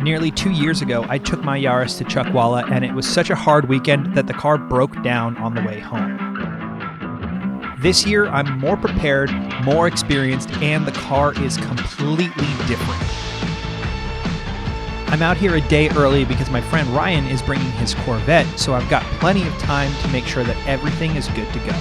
Nearly 2 years ago, I took my Yaris to Chuckwalla, and it was such a hard weekend that the car broke down on the way home. This year, I'm more prepared, more experienced, and the car is completely different. I'm out here a day early because my friend Ryan is bringing his Corvette, so I've got plenty of time to make sure that everything is good to go.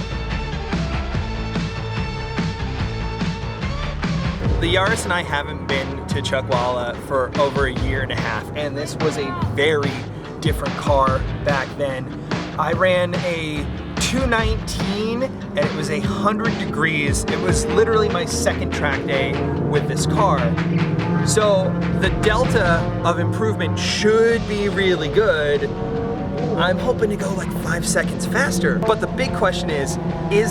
The Yaris and I haven't been to Chuckwalla for over a year and a half, and this was a very different car back then. I ran a 219 and it was 100 degrees. It was literally my second track day with this car. So the delta of improvement should be really good. I'm hoping to go like 5 seconds faster. But the big question is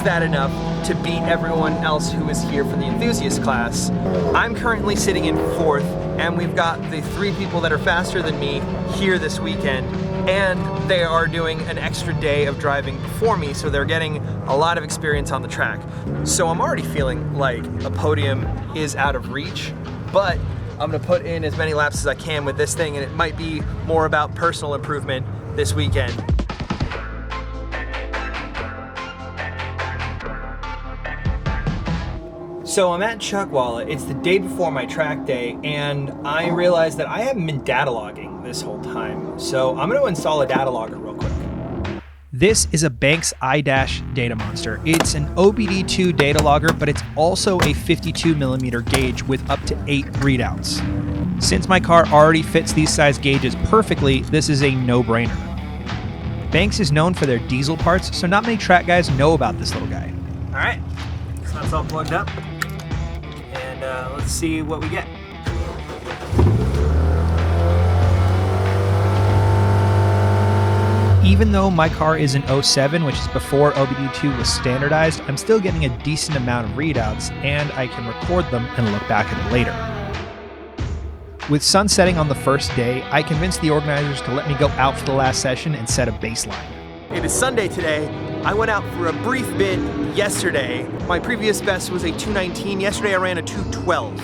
that enough to beat everyone else who is here for the Enthusiast class? I'm currently sitting in 4th, and we've got the 3 people that are faster than me here this weekend, and they are doing an extra day of driving before me, so they're getting a lot of experience on the track. So I'm already feeling like a podium is out of reach, but I'm gonna put in as many laps as I can with this thing, and it might be more about personal improvement this weekend. So I'm at Chuckwalla, it's the day before my track day, and I realized that I haven't been data logging this whole time. So I'm gonna install a data logger real quick. This is a Banks iDash data monster. It's an OBD2 data logger, but it's also a 52mm gauge with up to 8 readouts. Since my car already fits these size gauges perfectly, this is a no-brainer. Banks is known for their diesel parts, so not many track guys know about this little guy. All right, so that's all plugged up, and let's see what we get. Even though my car is an 07, which is before OBD2 was standardized, I'm still getting a decent amount of readouts, and I can record them and look back at it later. With sun setting on the first day, I convinced the organizers to let me go out for the last session and set a baseline. It is Sunday today. I went out for a brief bit yesterday. My previous best was a 219. Yesterday I ran a 212.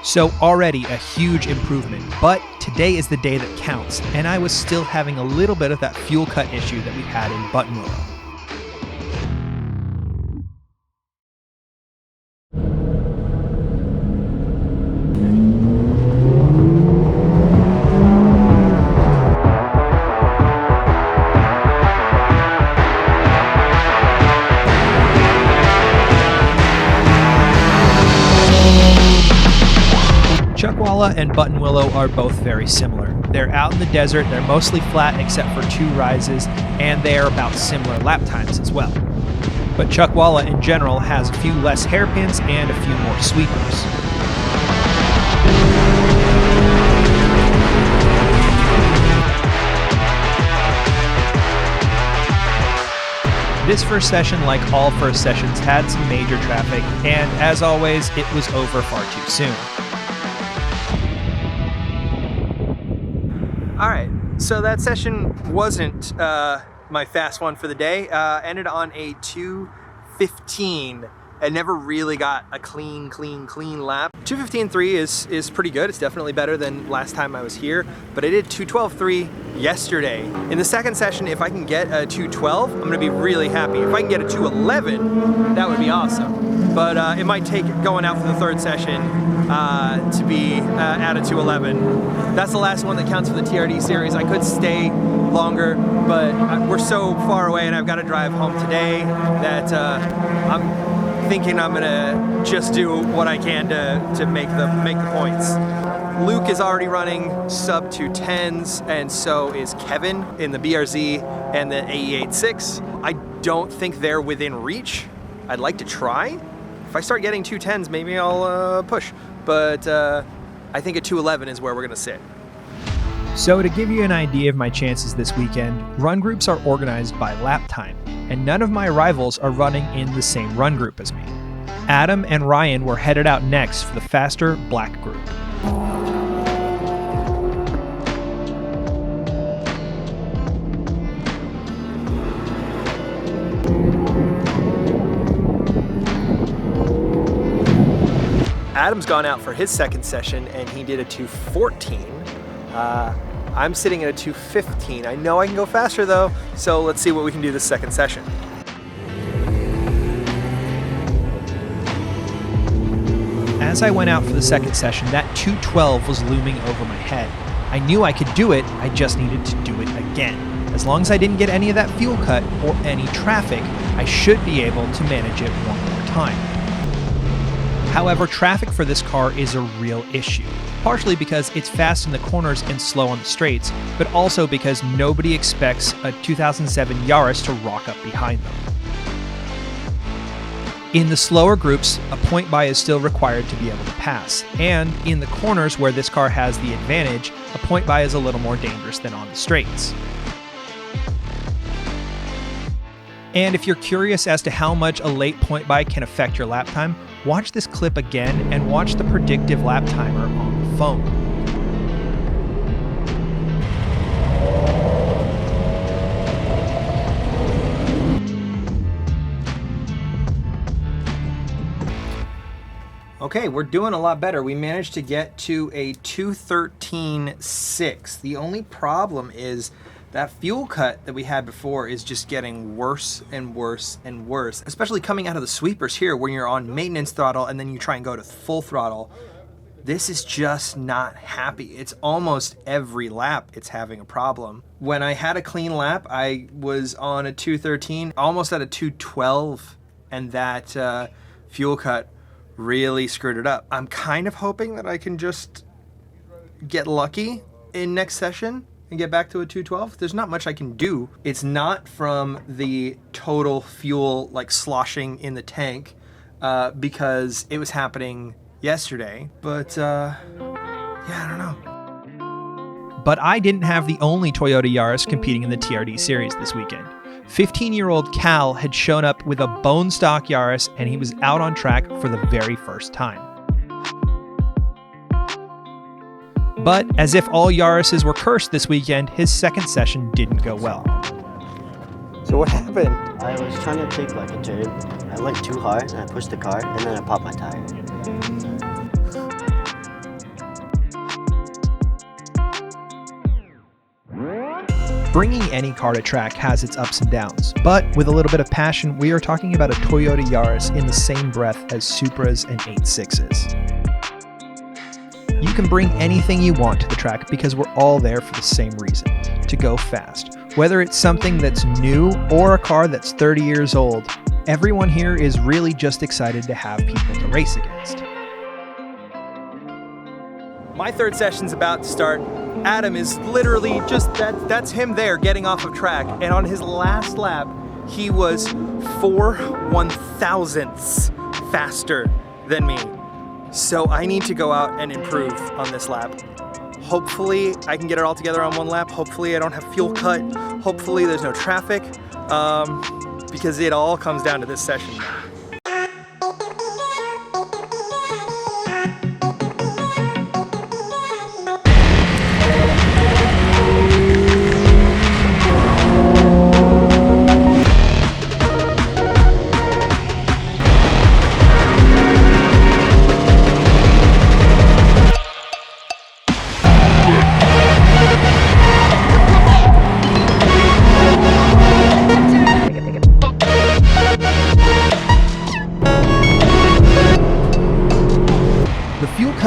So already a huge improvement, but today is the day that counts, and I was still having a little bit of that fuel cut issue that we had in Buttonwillow. Chuckwalla and Buttonwillow are both very similar. They're out in the desert, they're mostly flat except for 2 rises, and they are about similar lap times as well. But Chuckwalla in general has a few less hairpins and a few more sweepers. This first session, like all first sessions, had some major traffic, and as always, it was over far too soon. All right, so that session wasn't my fast one for the day. Ended on a 2:15. I never really got a clean lap. 2:15.3 is pretty good. It's definitely better than last time I was here, but I did 2:12.3 yesterday. In the second session, if I can get a 2:12, I'm gonna be really happy. If I can get a 2:11, that would be awesome. But it might take going out for the third session to be at a 2:11. That's the last one that counts for the TRD series. I could stay longer, but we're so far away and I've got to drive home today that I'm thinking I'm gonna just do what I can to make the points. Luke is already running sub 210s, and so is Kevin in the BRZ and the AE86. I don't think they're within reach. I'd like to try. If I start getting 210s, maybe I'll push. But I think a 211 is where we're gonna sit. So to give you an idea of my chances this weekend, run groups are organized by lap time, and none of my rivals are running in the same run group as me. Adam and Ryan were headed out next for the faster black group. Adam's gone out for his second session and he did a 2:14. I'm sitting at a 2:15. I know I can go faster though, so let's see what we can do this second session. As I went out for the second session, that 2:12 was looming over my head. I knew I could do it, I just needed to do it again. As long as I didn't get any of that fuel cut or any traffic, I should be able to manage it one more time. However, traffic for this car is a real issue, partially because it's fast in the corners and slow on the straights, but also because nobody expects a 2007 Yaris to rock up behind them. In the slower groups, a point by is still required to be able to pass, and in the corners where this car has the advantage, a point by is a little more dangerous than on the straights. And if you're curious as to how much a late point by can affect your lap time, watch this clip again and watch the predictive lap timer on the phone. Okay, we're doing a lot better. We managed to get to a 2:13.6. The only problem is that fuel cut that we had before is just getting worse and worse and worse, especially coming out of the sweepers here when you're on maintenance throttle and then you try and go to full throttle. This is just not happy. It's almost every lap it's having a problem. When I had a clean lap, I was on a 2:13, almost at a 2:12, and that fuel cut really screwed it up. I'm kind of hoping that I can just get lucky in next session and get back to a 2:12. There's not much I can do. It's not from the total fuel like sloshing in the tank because it was happening yesterday, but yeah, I don't know. But I didn't have the only Toyota Yaris competing in the TRD Series this weekend. 15-year-old Cal had shown up with a bone stock Yaris and he was out on track for the very first time. But as if all Yarises were cursed this weekend, his second session didn't go well. So what happened? I was trying to take like a turn. I went too hard and I pushed the car and then I popped my tire. Bringing any car to track has its ups and downs, but with a little bit of passion, we are talking about a Toyota Yaris in the same breath as Supras and 8.6s. You can bring anything you want to the track because we're all there for the same reason, to go fast. Whether it's something that's new or a car that's 30 years old, everyone here is really just excited to have people to race against. My third session's about to start. Adam is literally just, that's him there getting off of track. And on his last lap, he was 4/1000ths faster than me. So I need to go out and improve on this lap. Hopefully I can get it all together on one lap. Hopefully I don't have fuel cut. Hopefully there's no traffic, because it all comes down to this session.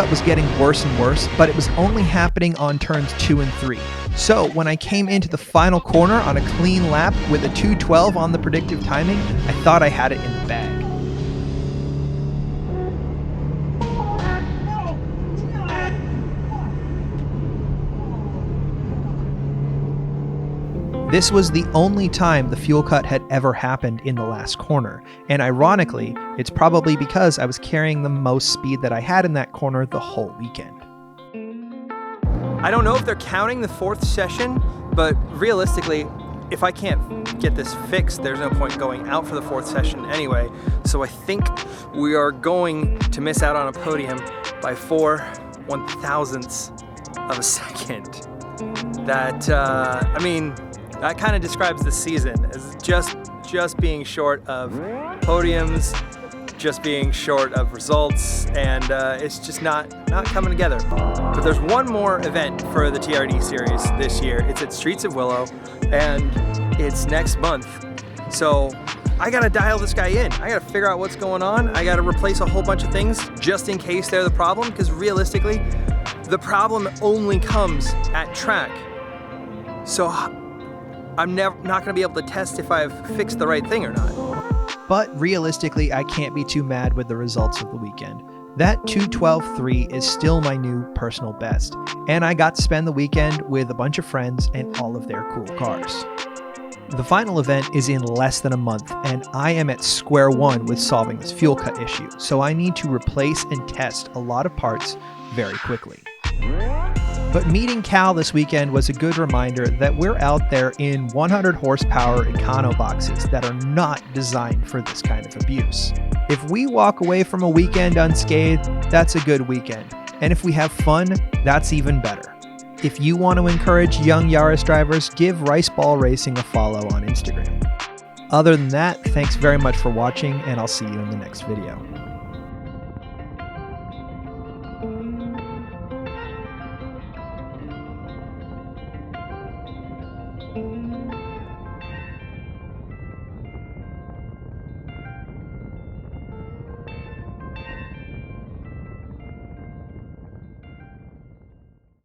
Was getting worse and worse, but it was only happening on turns 2 and 3. So when I came into the final corner on a clean lap with a 2:12 on the predictive timing, I thought I had it in the bag. This was the only time the fuel cut had ever happened in the last corner, and ironically, it's probably because I was carrying the most speed that I had in that corner the whole weekend. I don't know if they're counting the fourth session, but realistically, if I can't get this fixed, there's no point going out for the fourth session anyway. So I think we are going to miss out on a podium by 4/1000ths of a second. That, that kind of describes the season as just being short of podiums, just being short of results, and it's just not coming together. But there's one more event for the TRD series this year. It's at Streets of Willow, and it's next month. So I gotta dial this guy in. I gotta figure out what's going on. I gotta replace a whole bunch of things just in case they're the problem, because realistically, the problem only comes at track. So I'm not gonna be able to test if I've fixed the right thing or not. But realistically, I can't be too mad with the results of the weekend. That 2:12.3 is still my new personal best, and I got to spend the weekend with a bunch of friends and all of their cool cars. The final event is in less than a month, and I am at square one with solving this fuel cut issue, so I need to replace and test a lot of parts very quickly. But meeting Cal this weekend was a good reminder that we're out there in 100 horsepower econo boxes that are not designed for this kind of abuse. If we walk away from a weekend unscathed, that's a good weekend. And if we have fun, that's even better. If you want to encourage young Yaris drivers, give Rice Ball Racing a follow on Instagram. Other than that, thanks very much for watching, and I'll see you in the next video.